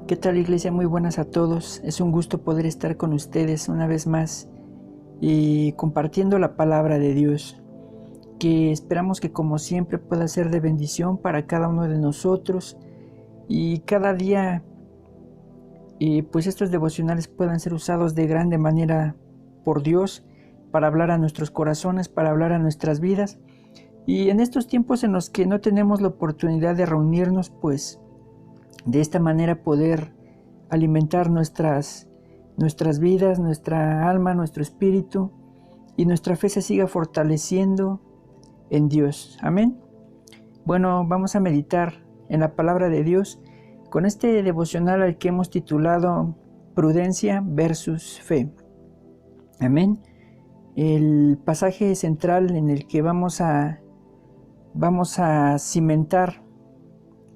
¿Qué tal, iglesia? Muy buenas a todos. Es un gusto poder estar con ustedes una vez más y compartiendo la palabra de Dios, que esperamos que como siempre pueda ser de bendición para cada uno de nosotros y cada día pues estos devocionales puedan ser usados de grande manera por Dios para hablar a nuestros corazones, para hablar a nuestras vidas. Y en estos tiempos en los que no tenemos la oportunidad de reunirnos, pues de esta manera poder alimentar nuestras vidas, nuestra alma, nuestro espíritu, y nuestra fe se siga fortaleciendo en Dios. Amén. Bueno, vamos a meditar en la palabra de Dios con este devocional al que hemos titulado Prudencia versus Fe. Amén. El pasaje central en el que vamos a cimentar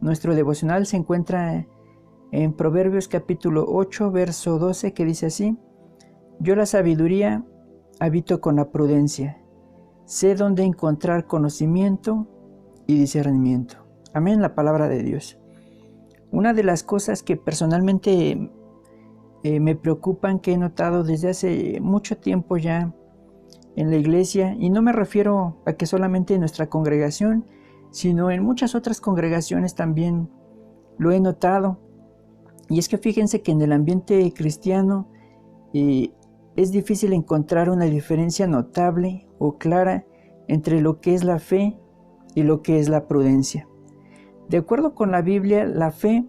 nuestro devocional se encuentra en Proverbios capítulo 8, verso 12, que dice así: Yo la sabiduría habito con la prudencia, sé dónde encontrar conocimiento y discernimiento. Amén, la palabra de Dios. Una de las cosas que personalmente me preocupan, que he notado desde hace mucho tiempo ya en la iglesia, y no me refiero a que solamente en nuestra congregación, sino en muchas otras congregaciones también lo he notado, y es que fíjense que en el ambiente cristiano es difícil encontrar una diferencia notable o clara entre lo que es la fe y lo que es la prudencia. De acuerdo con la Biblia, la fe,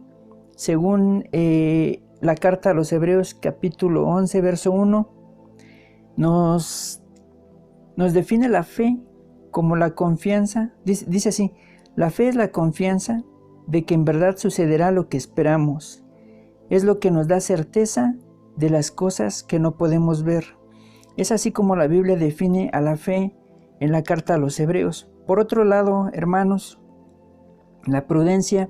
según la carta a los Hebreos capítulo 11, verso 1, nos define la fe como la confianza. Dice así: la fe es la confianza de que en verdad sucederá lo que esperamos. Es lo que nos da certeza de las cosas que no podemos ver. Es así como la Biblia define a la fe en la carta a los Hebreos. Por otro lado, hermanos, la prudencia,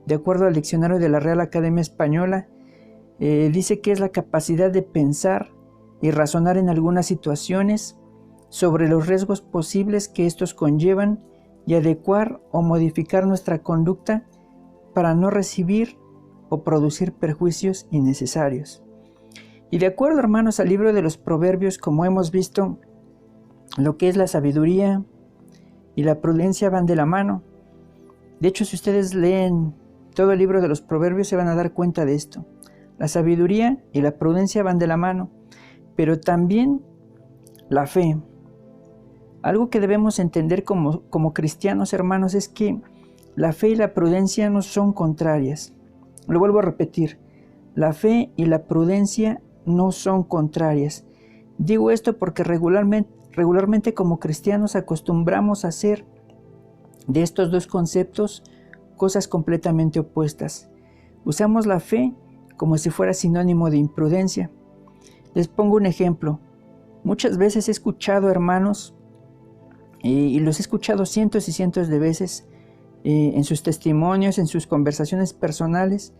de acuerdo al diccionario de la Real Academia Española, dice que es la capacidad de pensar y razonar en algunas situaciones sobre los riesgos posibles que estos conllevan y adecuar o modificar nuestra conducta para no recibir o producir perjuicios innecesarios. Y de acuerdo, hermanos, al libro de los Proverbios, como hemos visto, lo que es la sabiduría y la prudencia van de la mano. De hecho, si ustedes leen todo el libro de los Proverbios, se van a dar cuenta de esto. La sabiduría y la prudencia van de la mano, pero también la fe. Algo que debemos entender como cristianos, hermanos, es que la fe y la prudencia no son contrarias. Lo vuelvo a repetir: la fe y la prudencia no son contrarias. Digo esto porque regularmente como cristianos acostumbramos a hacer de estos dos conceptos cosas completamente opuestas. Usamos la fe como si fuera sinónimo de imprudencia. Les pongo un ejemplo. Muchas veces he escuchado, hermanos, y los he escuchado cientos y cientos de veces, en sus testimonios, en sus conversaciones personales,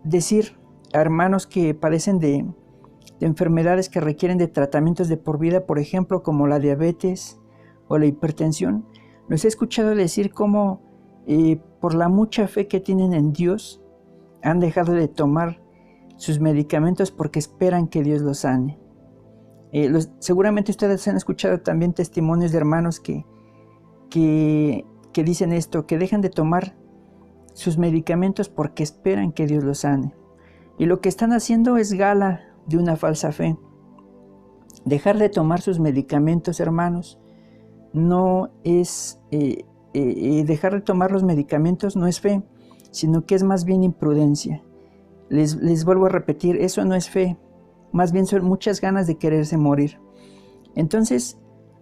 decir a hermanos que padecen de enfermedades que requieren de tratamientos de por vida, por ejemplo, como la diabetes o la hipertensión. Los he escuchado decir cómo por la mucha fe que tienen en Dios han dejado de tomar sus medicamentos porque esperan que Dios los sane. Seguramente ustedes han escuchado también testimonios de hermanos que dicen esto, que dejan de tomar sus medicamentos porque esperan que Dios los sane. Y lo que están haciendo es gala de una falsa fe. Dejar de tomar sus medicamentos, hermanos, no es dejar de tomar los medicamentos no es fe, sino que es más bien imprudencia. Les vuelvo a repetir, eso no es fe, más bien son muchas ganas de quererse morir. Entonces,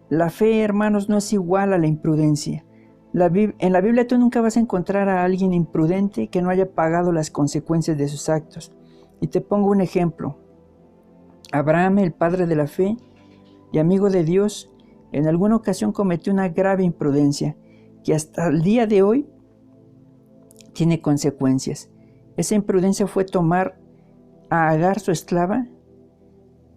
la fe, hermanos, no es igual a la imprudencia. En la Biblia tú nunca vas a encontrar a alguien imprudente que no haya pagado las consecuencias de sus actos. Y te pongo un ejemplo. Abraham, el padre de la fe y amigo de Dios, en alguna ocasión cometió una grave imprudencia que hasta el día de hoy tiene consecuencias. Esa imprudencia fue tomar a Agar, su esclava,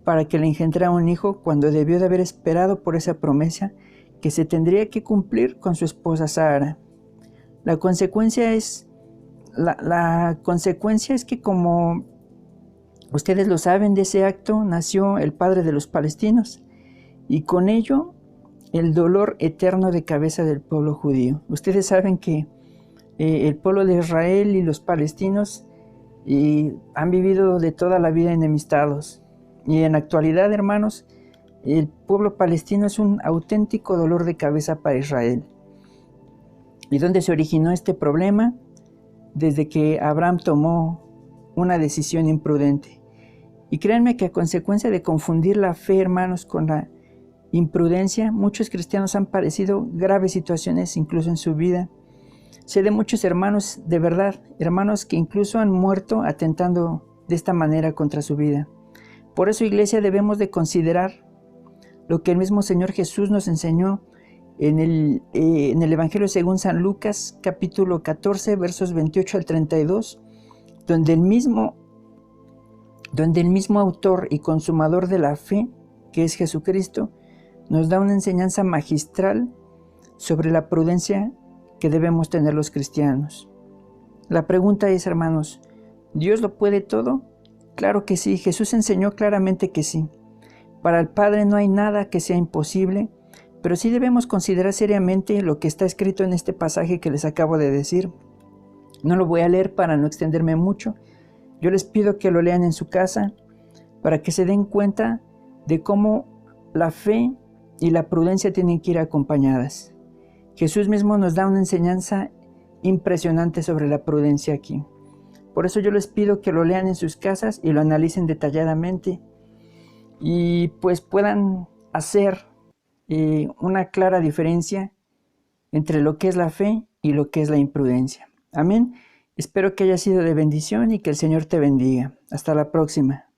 para que le engendrara un hijo cuando debió de haber esperado por esa promesa que se tendría que cumplir con su esposa Sara. La consecuencia es la consecuencia es que, como ustedes lo saben, de ese acto nació el padre de los palestinos y con ello el dolor eterno de cabeza del pueblo judío. Ustedes saben que el pueblo de Israel y los palestinos han vivido de toda la vida enemistados. Y en la actualidad, hermanos, el pueblo palestino es un auténtico dolor de cabeza para Israel. ¿Y dónde se originó este problema? Desde que Abraham tomó una decisión imprudente. Y créanme que a consecuencia de confundir la fe, hermanos, con la imprudencia, muchos cristianos han padecido graves situaciones incluso en su vida. Sé de muchos hermanos, de verdad, hermanos que incluso han muerto atentando de esta manera contra su vida. Por eso, iglesia, debemos de considerar lo que el mismo Señor Jesús nos enseñó en el Evangelio según San Lucas, capítulo 14, versos 28 al 32, donde el mismo autor y consumador de la fe, que es Jesucristo, nos da una enseñanza magistral sobre la prudencia que debemos tener los cristianos. La pregunta es, hermanos, ¿Dios lo puede todo? Claro que sí, Jesús enseñó claramente que sí. Para el Padre no hay nada que sea imposible, pero sí debemos considerar seriamente lo que está escrito en este pasaje que les acabo de decir. No lo voy a leer para no extenderme mucho. Yo les pido que lo lean en su casa para que se den cuenta de cómo la fe y la prudencia tienen que ir acompañadas. Jesús mismo nos da una enseñanza impresionante sobre la prudencia aquí. Por eso yo les pido que lo lean en sus casas y lo analicen detalladamente y pues puedan hacer una clara diferencia entre lo que es la fe y lo que es la imprudencia. Amén. Espero que haya sido de bendición y que el Señor te bendiga. Hasta la próxima.